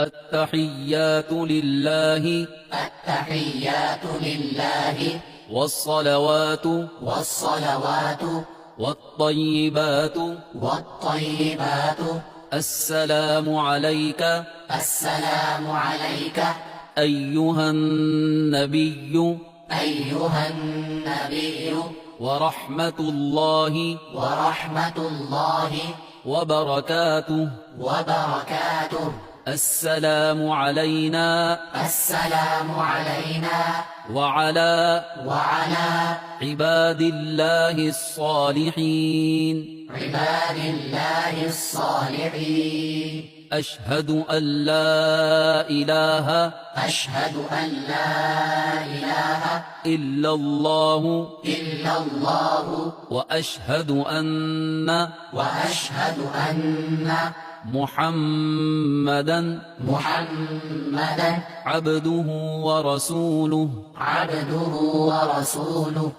التحيات لله التحيات لله والصلوات والطيبات والطيبات السلام عليك السلام عليك أيها النبي أيها النبي ورحمة الله وبركاته السلام علينا السلام علينا وعلى وعلى عباد الله الصالحين عباد الله الصالحين أشهد أن لا إله أشهد أن لا إله إلا الله إلا الله وأشهد أن محمدا محمدا عبده ورسوله عبده ورسوله